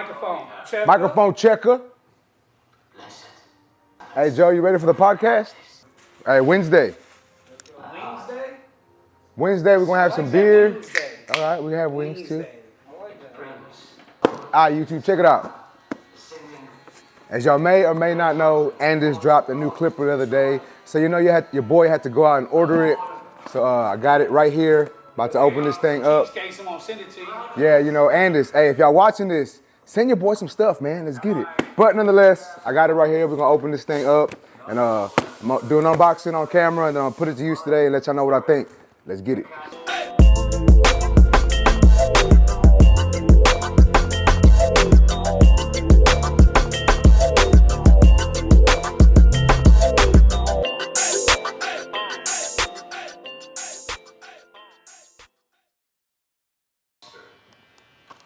Microphone checker. Microphone checker. Hey, Joe, you ready for the podcast? Hey, Wednesday, we're going to have some beer. All right, we have wings too. All right, YouTube, check it out. As y'all may or may not know, Andis dropped a new clipper the other day. So you know your boy had to go out and order it. So I got it right here. About to open this thing up. In case someone send it to you. Yeah, you know, Andis, hey, if y'all watching this, send your boy some stuff, man. Let's get it. But nonetheless, I got it right here. We're going to open this thing up and I'm gonna do an unboxing on camera and then I'll put it to use today and let y'all know what I think. Let's get it.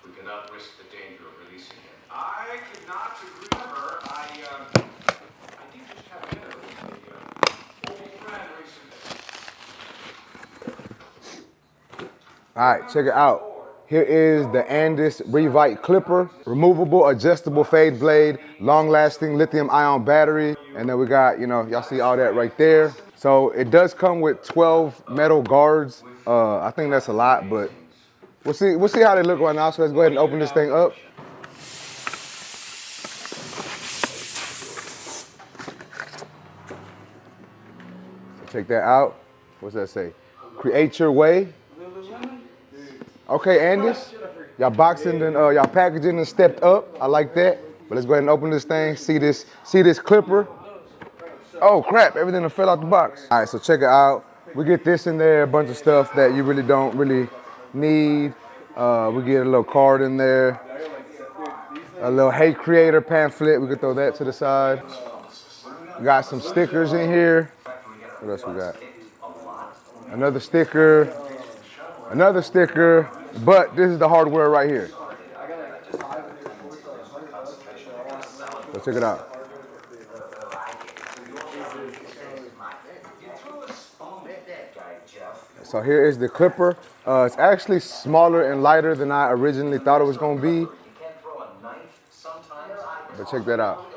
We cannot risk the danger of releasing him. I cannot agree with her. I did just have dinner with a old friend recently. All right, check it out. Here is the Andis reVite clipper, removable, adjustable fade blade, long-lasting lithium-ion battery, and then we got, you know, y'all see all that right there. So it does come with 12 metal guards. I think that's a lot, but we'll see how they look right now. So let's go ahead and open this thing up. So check that out. What's that say? Create your way. Okay, Andis, y'all boxing and y'all packaging and stepped up. I like that. But let's go ahead and open this thing. See this clipper. Oh crap! Everything fell out the box. All right, so check it out. We get this in there, a bunch of stuff that you really don't need. We get a little card in there, a little Hey Creator pamphlet. We could throw that to the side. We got some stickers in here. What else we got? Another sticker. Another sticker, but this is the hardware right here. So check it out. So here is the clipper. It's actually smaller and lighter than I originally thought it was going to be. But check that out.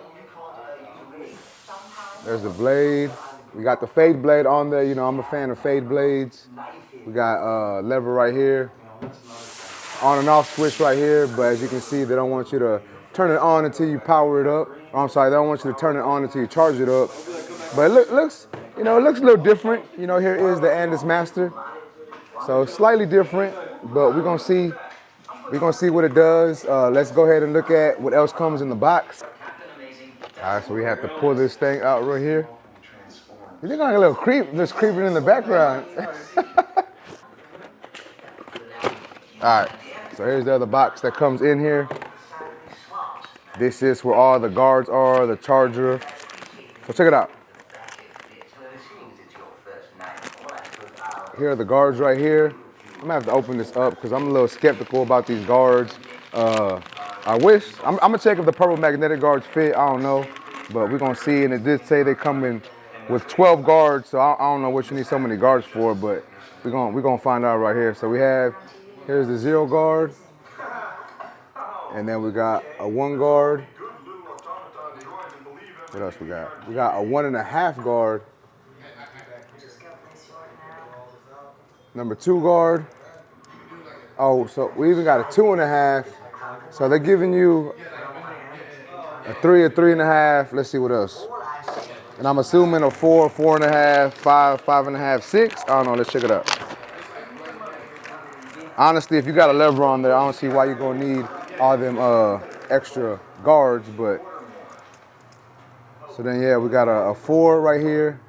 There's the blade. We got the fade blade on there. You know, I'm a fan of fade blades. We got a lever right here, on and off switch right here, but as you can see, they don't want you to turn it on until you power it up. Oh, I'm sorry, they don't want you to turn it on until you charge it up. But it looks, you know, it looks a little different. You know, here is the Andis Master. So slightly different, but we're gonna see what it does. Let's go ahead and look at what else comes in the box. All right, so we have to pull this thing out right here. You think I got a little creep just creeping in the background. All right, so here's the other box that comes in here. This is where all the guards are, the charger. So check it out. Here are the guards right here. I'm gonna have to open this up because I'm a little skeptical about these guards. I'm gonna check if the purple magnetic guards fit, I don't know. But we're gonna see, and it did say they come in with 12 guards, so I don't know what you need so many guards for, but we're gonna find out right here. So here's the 0 guard, and then we got a 1 guard. What else we got? We got a 1.5 guard. Number 2 guard. Oh, so we even got a 2.5. So they're giving you a 3, a 3.5. Let's see what else. And I'm assuming a 4, 4.5, 5, 5.5, 6. I don't know, let's check it out. Honestly, if you got a lever on there, I don't see why you're gonna need all them extra guards, but. So then, yeah, we got a 4 right here.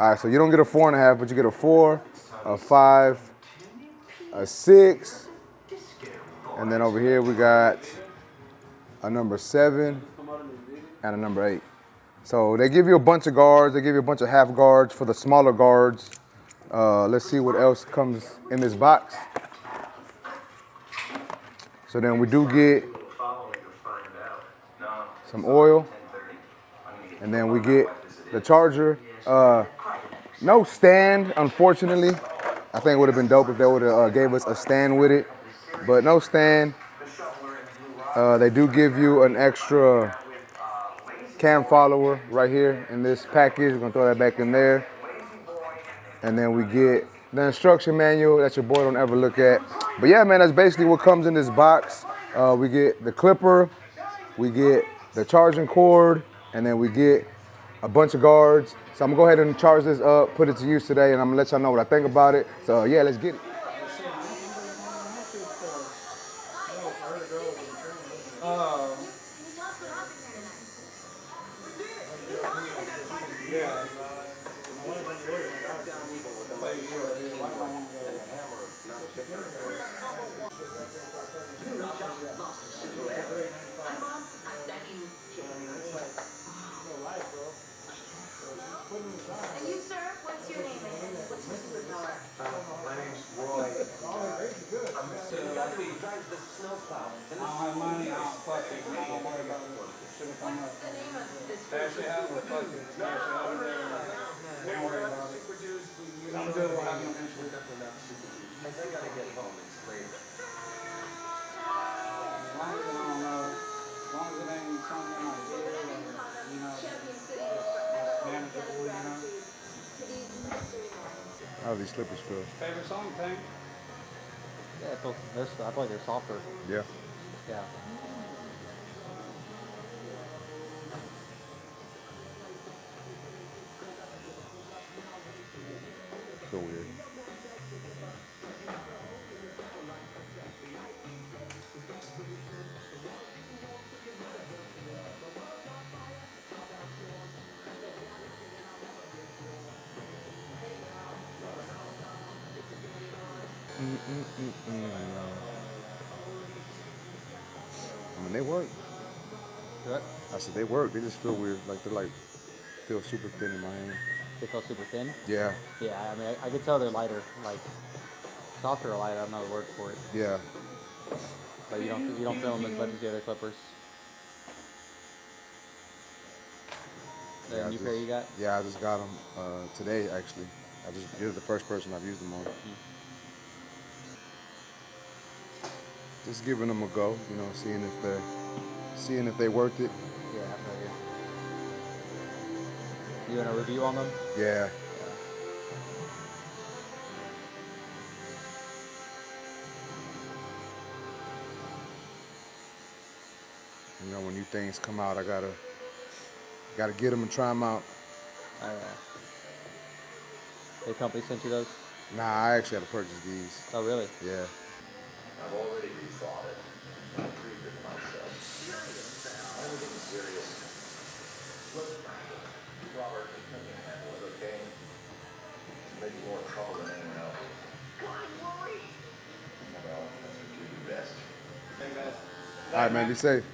All right, so you don't get a 4.5, but you get a 4, a 5, a 6. And then over here, we got a number 7 and a number 8. So they give you a bunch of guards. They give you a bunch of half guards for the smaller guards. Let's see what else comes in this box. So then we do get some oil, and then we get the charger. No stand, unfortunately. I think it would have been dope if they would have gave us a stand with it. but no stand. They do give you an extra cam follower right here in this package. We're gonna throw that back in there. And then we get the instruction manual that your boy don't ever look at. But yeah, man, that's basically what comes in this box. We get the clipper, we get the charging cord, and then we get a bunch of guards. So I'm gonna go ahead and charge this up, put it to use today, and I'm gonna let y'all know what I think about it. So yeah, let's get it. And you, sir, what's your name and what's your superpower? My name's Roy. I don't have money, I don't fuck it, I don't worry about it. Should've come up. What's the name of this Stash it out or fuck it, stash it out there. Don't worry about it. I'm good, we'll have no issue. I gotta get home and spray it. As long as I don't know, as long as it ain't something like this, or, you know, manageable, you know. How do these slippers feel? Favorite song, Tank? Yeah, I feel like they're softer. Yeah. Yeah. Feel weird. I mean, they work. What? I said they work. They just feel weird. Like they're like feel super thin in my hand. They feel super thin. Yeah. Yeah, I mean, I could tell they're lighter, like softer or lighter. I don't know the word for it. Yeah. But you don't feel them as much as the other clippers. Yeah, The new pair you got? Yeah, I just got them today actually. You're the first person I've used them on. Just giving them a go, you know, seeing if they worth it. Yeah, I feel you. You want a review on them? Yeah. You know, when new things come out, I gotta get them and try them out. The company sent you those? Nah, I actually had to purchase these. Oh, really? Yeah. I've already rethought it. I proved it myself. Everything's serious. Look, Robert, you can handle it, okay? Maybe more trouble than anyone else. Well, that's what you do best. All right, man, be safe.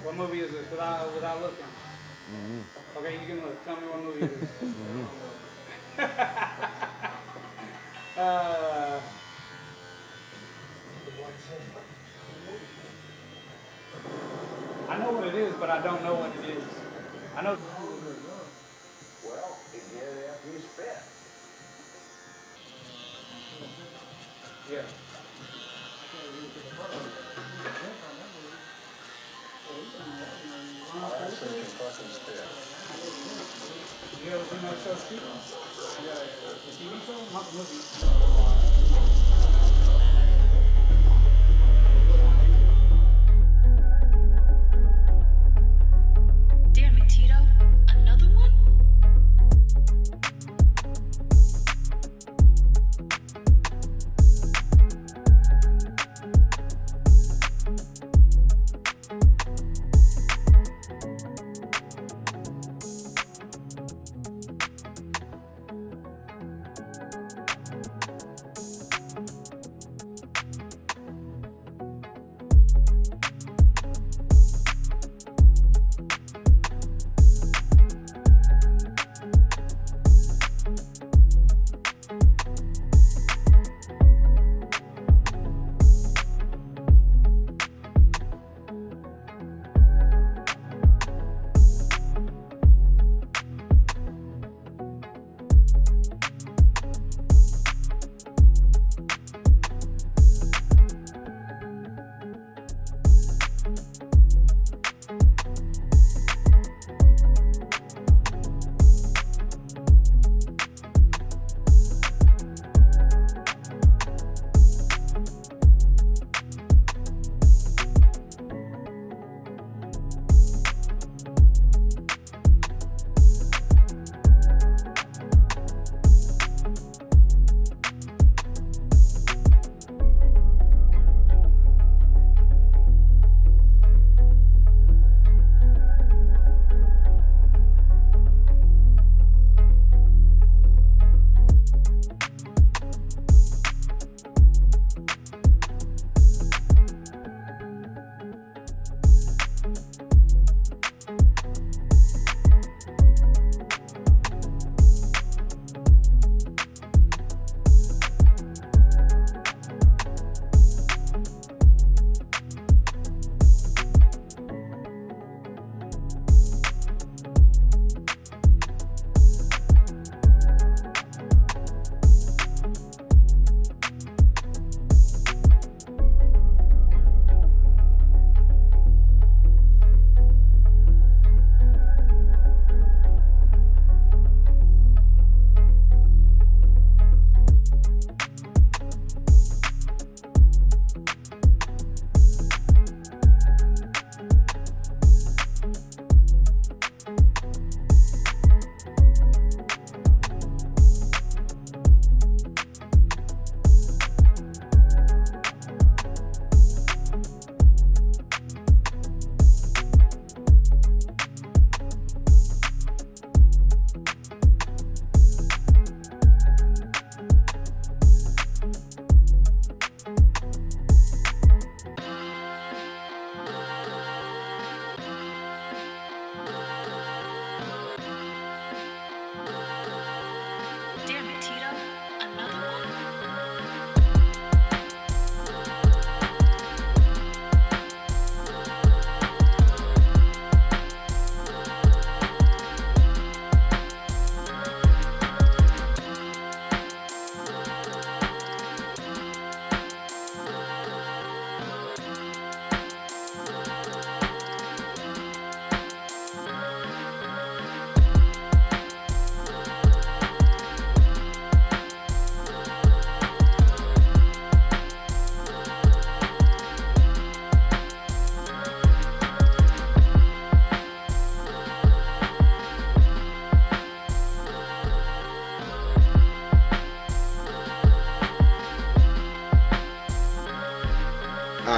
What movie is this without looking? Okay, you can look. Tell me what movie it is. I know what it is, but I don't know what it is. I know. Well, get it after you spit. Yeah. I'll search and fucking spit. You ever seen that show, Steve? Yeah, the TV show? Not the movie. Damn it, Tito. Another one?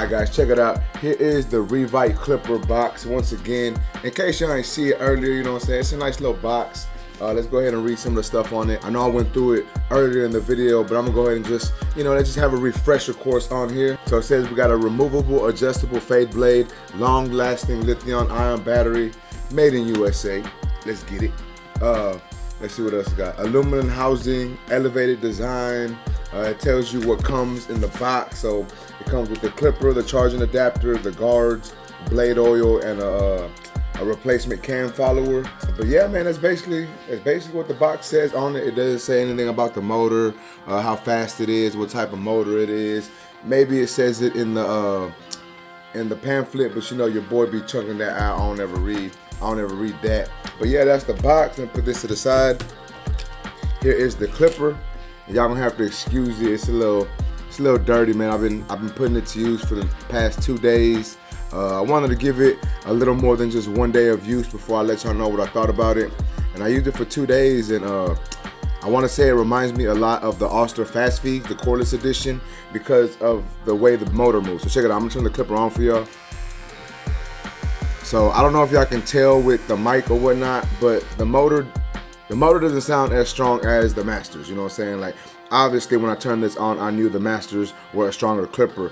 Alright guys, check it out. Here is the reVite clipper box. Once again, in case y'all ain't see it earlier, you know what I'm saying? It's a nice little box. Let's go ahead and read some of the stuff on it. I know I went through it earlier in the video, but I'm gonna go ahead and just, let's just have a refresher course on here. So it says we got a removable, adjustable fade blade, long-lasting lithium-ion battery, made in USA. Let's get it. Let's see what else we got. Aluminum housing, elevated design. It tells you what comes in the box. So it comes with the clipper, the charging adapter, the guards, blade oil, and a replacement cam follower. But yeah, man, that's basically what the box says on it. It doesn't say anything about the motor, how fast it is, what type of motor it is. Maybe it says it in the pamphlet, but your boy be chunking that out. I don't ever read that. But yeah, that's the box. Let me put this to the side. Here is the clipper. Y'all gonna have to excuse it. It's a little dirty, man. I've been putting it to use for the past 2 days. I wanted to give it a little more than just 1 day of use before I let y'all know what I thought about it. And I used it for 2 days, and I want to say it reminds me a lot of the Oster Fast Feed, the cordless edition, because of the way the motor moves. So check it out. I'm gonna turn the clipper on for y'all. So I don't know if y'all can tell with the mic or whatnot, but the motor doesn't sound as strong as the Masters. You know what I'm saying? Like, obviously when I turned this on, I knew the Masters were a stronger clipper.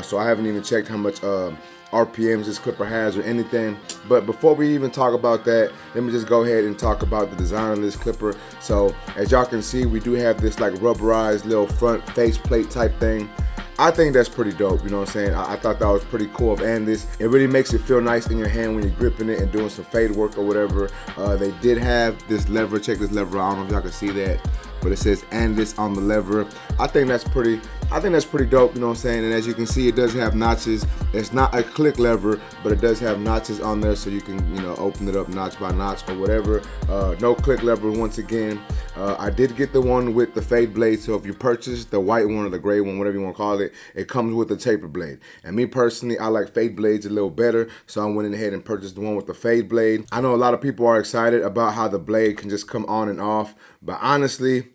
So I haven't even checked how much RPMs this clipper has or anything. But before we even talk about that, let me just go ahead and talk about the design of this clipper. So as y'all can see, we do have this like rubberized little front faceplate type thing. I think that's pretty dope, you know what I'm saying? I thought that was pretty cool of Andis. It really makes it feel nice in your hand when you're gripping it and doing some fade work or whatever. They did have this lever. Check this lever. I don't know if y'all can see that, but it says Andis on the lever. I think that's pretty dope, you know what I'm saying? And as you can see, it does have notches. It's not a click lever, but it does have notches on there, so you can, open it up notch by notch or whatever. No click lever once again. I did get the one with the fade blade, so if you purchase the white one or the gray one, whatever you want to call it, it comes with the taper blade. And me personally, I like fade blades a little better, so I went ahead and purchased the one with the fade blade. I know a lot of people are excited about how the blade can just come on and off, but honestly,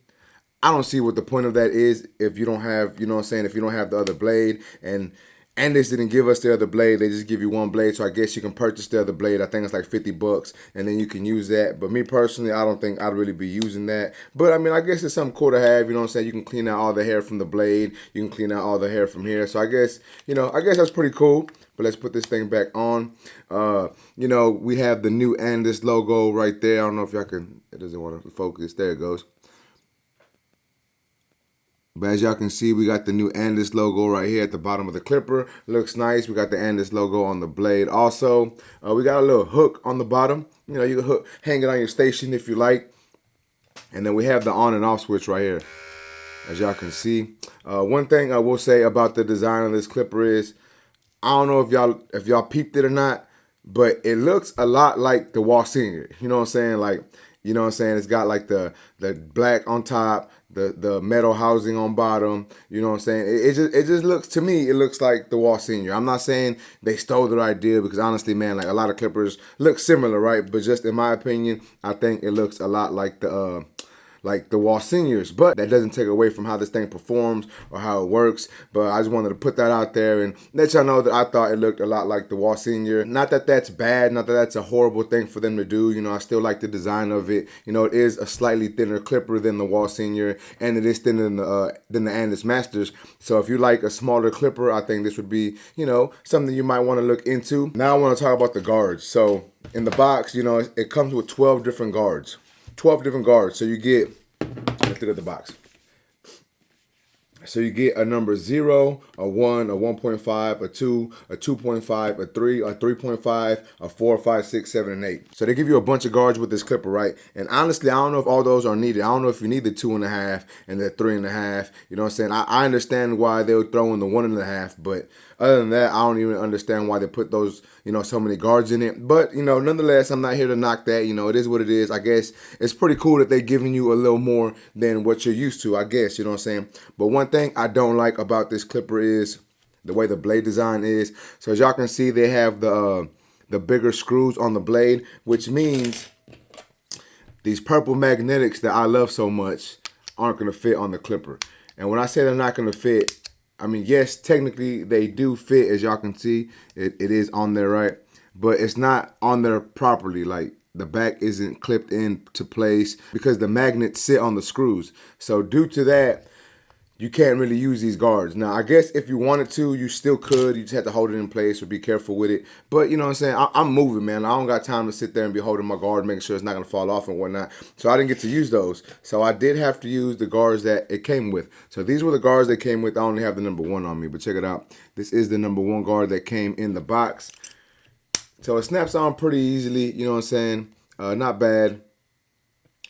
I don't see what the point of that is if you don't have, if you don't have the other blade. And Andis didn't give us the other blade, they just give you one blade, so I guess you can purchase the other blade. I think it's like 50 bucks, and then you can use that. But me personally, I don't think I'd really be using that. But I mean, I guess it's something cool to have, you know what I'm saying? You can clean out all the hair from the blade, you can clean out all the hair from here. So I guess, I guess that's pretty cool. But let's put this thing back on. We have the new Andis logo right there. I don't know if y'all can, it doesn't want to focus. There it goes. But as y'all can see, we got the new Andis logo right here at the bottom of the clipper. Looks nice. We got the Andis logo on the blade also. We got a little hook on the bottom. You can hang it on your station if you like. And then we have the on and off switch right here, as y'all can see. One thing I will say about the design of this clipper is, I don't know if y'all peeped it or not, but it looks a lot like the Wall Senior. You know what I'm saying? Like, it's got like the black on top, the metal housing on bottom. You know what I'm saying? It just looks, to me, it looks like the Wall Senior. I'm not saying they stole their idea, because honestly, man, like a lot of clippers look similar, right? But just in my opinion, I think it looks a lot like the Wall Seniors. But that doesn't take away from how this thing performs or how it works. But I just wanted to put that out there and let y'all know that I thought it looked a lot like the Wall Senior. Not that that's bad, not that that's a horrible thing for them to do. I still like the design of it. It is a slightly thinner clipper than the Wall Senior, and it is thinner than the Andis Masters. So if you like a smaller clipper, I think this would be, something you might want to look into. Now I want to talk about the guards. So in the box, it comes with 12 different guards. 12 different guards. So you get, let's look at the box. So you get a number 0, a 1, a 1.5, a 2, a 2.5, a 3, a 3.5, a 4, 5, 6, 7, and 8. So they give you a bunch of guards with this clipper, right? And honestly, I don't know if all those are needed. I don't know if you need the 2.5 and the 3.5. You know what I'm saying? I understand why they would throw in the 1.5, but other than that, I don't even understand why they put those, so many guards in it. But, nonetheless, I'm not here to knock that. It is what it is. I guess it's pretty cool that they're giving you a little more than what you're used to, I guess, you know what I'm saying? But one thing I don't like about this clipper is the way the blade design is. So as y'all can see, they have the bigger screws on the blade, which means these purple magnetics that I love so much aren't going to fit on the clipper. And when I say they're not going to fit, I mean, yes, technically they do fit, as y'all can see. It is on there, right? But it's not on there properly. Like, the back isn't clipped into place because the magnets sit on the screws. So due to that, you can't really use these guards. Now, I guess if you wanted to, you still could. You just have to hold it in place or be careful with it. But, you know what I'm saying? I'm moving, man. I don't got time to sit there and be holding my guard, making sure it's not going to fall off and whatnot. So I didn't get to use those. So I did have to use the guards that it came with. So these were the guards that came with. I only have the number 1 on me, but check it out. This is the number 1 guard that came in the box. So it snaps on pretty easily, you know what I'm saying? Not bad.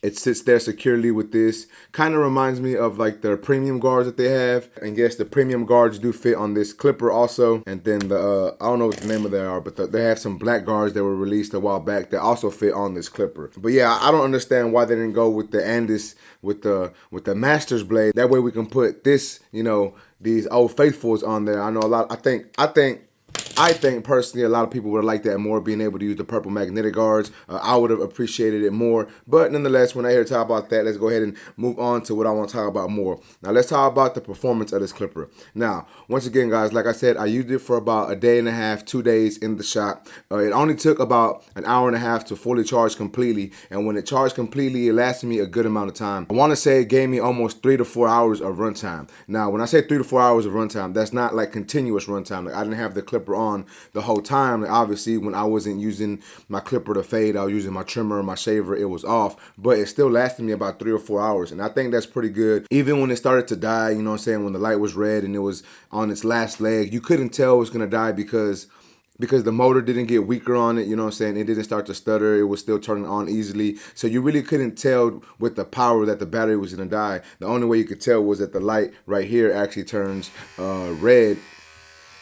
It sits there securely with this. Kind of reminds me of like their premium guards that they have. And yes, the premium guards do fit on this clipper also. And then the, I don't know what the name of they are, but they have some black guards that were released a while back that also fit on this clipper. But yeah, I don't understand why they didn't go with the Andis, with the Master's blade. That way we can put this, you know, these Old Faithfuls on there. I know a lot, I think personally a lot of people would have liked that more, being able to use the purple magnetic guards. I would have appreciated it more. But nonetheless, when I hear talk about that, let's go ahead and move on to what I want to talk about more. Now, let's talk about the performance of this clipper. Now, once again, guys, like I said, I used it for about a day and a half, 2 days in the shop. It only took about an hour and a half to fully charge completely. And when it charged completely, it lasted me a good amount of time. I want to say it gave me almost 3 to 4 hours of runtime. Now, when I say 3 to 4 hours of runtime, that's not like continuous runtime. Like, I didn't have the clipper on the whole time. Like, obviously, when I wasn't using my clipper to fade, I was using my trimmer, my shaver, it was off, but it still lasted me about 3 or 4 hours, and I think that's pretty good. Even when it started to die, you know what I'm saying, when the light was red and it was on its last leg, you couldn't tell it was gonna die because the motor didn't get weaker on it, you know what I'm saying? It didn't start to stutter. It was still turning on easily. So you really couldn't tell with the power that the battery was going to die. The only way you could tell was that the light right here actually turns red.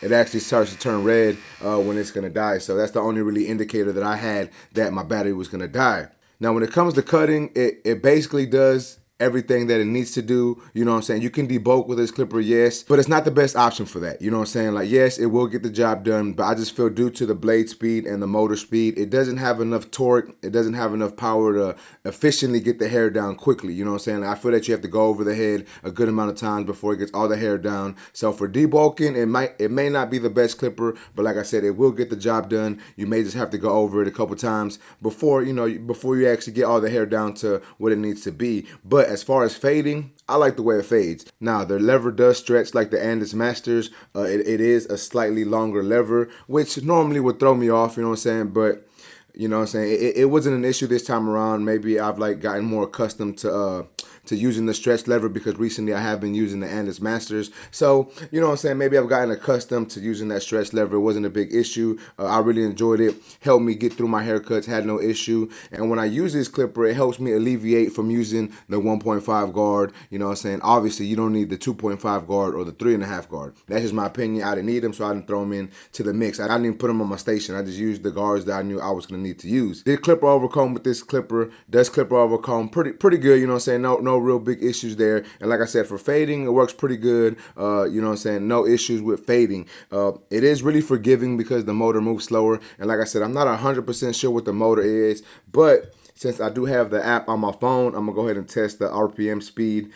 It actually starts to turn red when it's going to die. So that's the only really indicator that I had that my battery was going to die. Now, when it comes to cutting, it basically does everything that it needs to do. You know what I'm saying? You can debulk with this clipper, yes, but it's not the best option for that. You know what I'm saying? Like, yes, it will get the job done, but I just feel due to the blade speed and the motor speed, it doesn't have enough torque. It doesn't have enough power to efficiently get the hair down quickly. You know what I'm saying? I feel that you have to go over the head a good amount of times before it gets all the hair down. So for debulking, it may not be the best clipper, but like I said, it will get the job done. You may just have to go over it a couple times before you actually get all the hair down to what it needs to be. But as far as fading, I like the way it fades. Now, the lever does stretch like the Andis Masters. It is a slightly longer lever, which normally would throw me off, you know what I'm saying? But, you know what I'm saying, it wasn't an issue this time around. Maybe I've like gotten more accustomed to using the stretch lever because recently I have been using the Andis Masters. So, you know what I'm saying, maybe I've gotten accustomed to using that stretch lever. It wasn't a big issue. I really enjoyed it. Helped me get through my haircuts, had no issue. And when I use this clipper, it helps me alleviate from using the 1.5 guard. You know what I'm saying? Obviously, you don't need the 2.5 guard or the 3.5 guard. That's just my opinion. I didn't need them, so I didn't throw them in to the mix. I didn't even put them on my station. I just used the guards that I knew I was going to need to use. Did clipper overcomb with this clipper. Does clipper overcomb pretty good, you know what I'm saying? No real big issues there. And like I said, for fading, it works pretty good. You know what I'm saying? No issues with fading. It is really forgiving because the motor moves slower. And like I said, I'm not 100% sure what the motor is, but since I do have the app on my phone, I'm gonna go ahead and test the RPM speed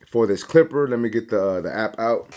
for this clipper. Let me get the app out.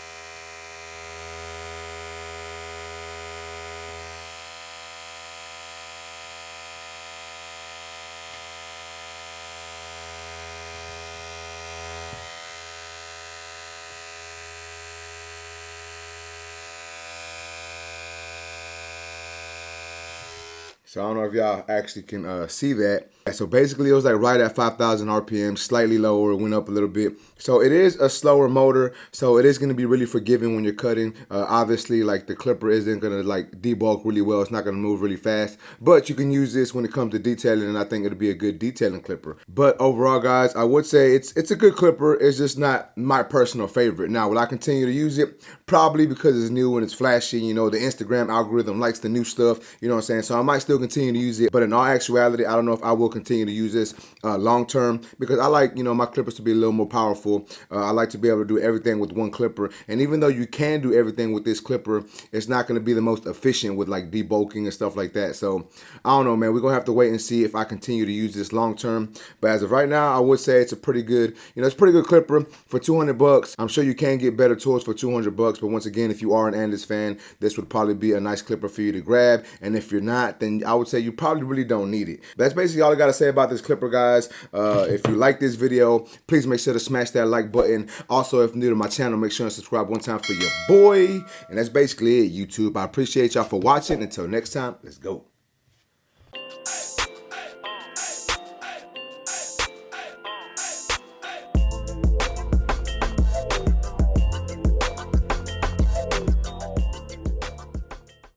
So I don't know if y'all actually can see that. So basically it was like right at 5,000 RPM, slightly lower, it went up a little bit. So it is a slower motor, so it is going to be really forgiving when you're cutting. Obviously, like the clipper isn't going to like debulk really well. It's not going to move really fast, but you can use this when it comes to detailing, and I think it'll be a good detailing clipper. But overall, guys, I would say it's a good clipper. It's just not my personal favorite. Now, will I continue to use it? Probably, because it's new and it's flashy. You know, the Instagram algorithm likes the new stuff, you know what I'm saying? So I might still continue to use it. But in all actuality, I don't know if I will continue to use this long term, because I like, you know, my clippers to be a little more powerful. I like to be able to do everything with one clipper. And even though you can do everything with this clipper, it's not going to be the most efficient with like debulking and stuff like that. So I don't know, man. We're going to have to wait and see if I continue to use this long term. But as of right now, I would say it's a pretty good, you know, it's a pretty good clipper for 200 bucks. I'm sure you can get better tools for 200 bucks. But once again, if you are an Andis fan, this would probably be a nice clipper for you to grab. And if you're not, then I would say you probably really don't need it. That's basically all I got to say about this clipper, guys. If you like this video, please make sure to smash that like button. Also, if you're new to my channel, make sure and subscribe one time for your boy. And that's basically it, YouTube. I appreciate y'all for watching. Until next time, let's go.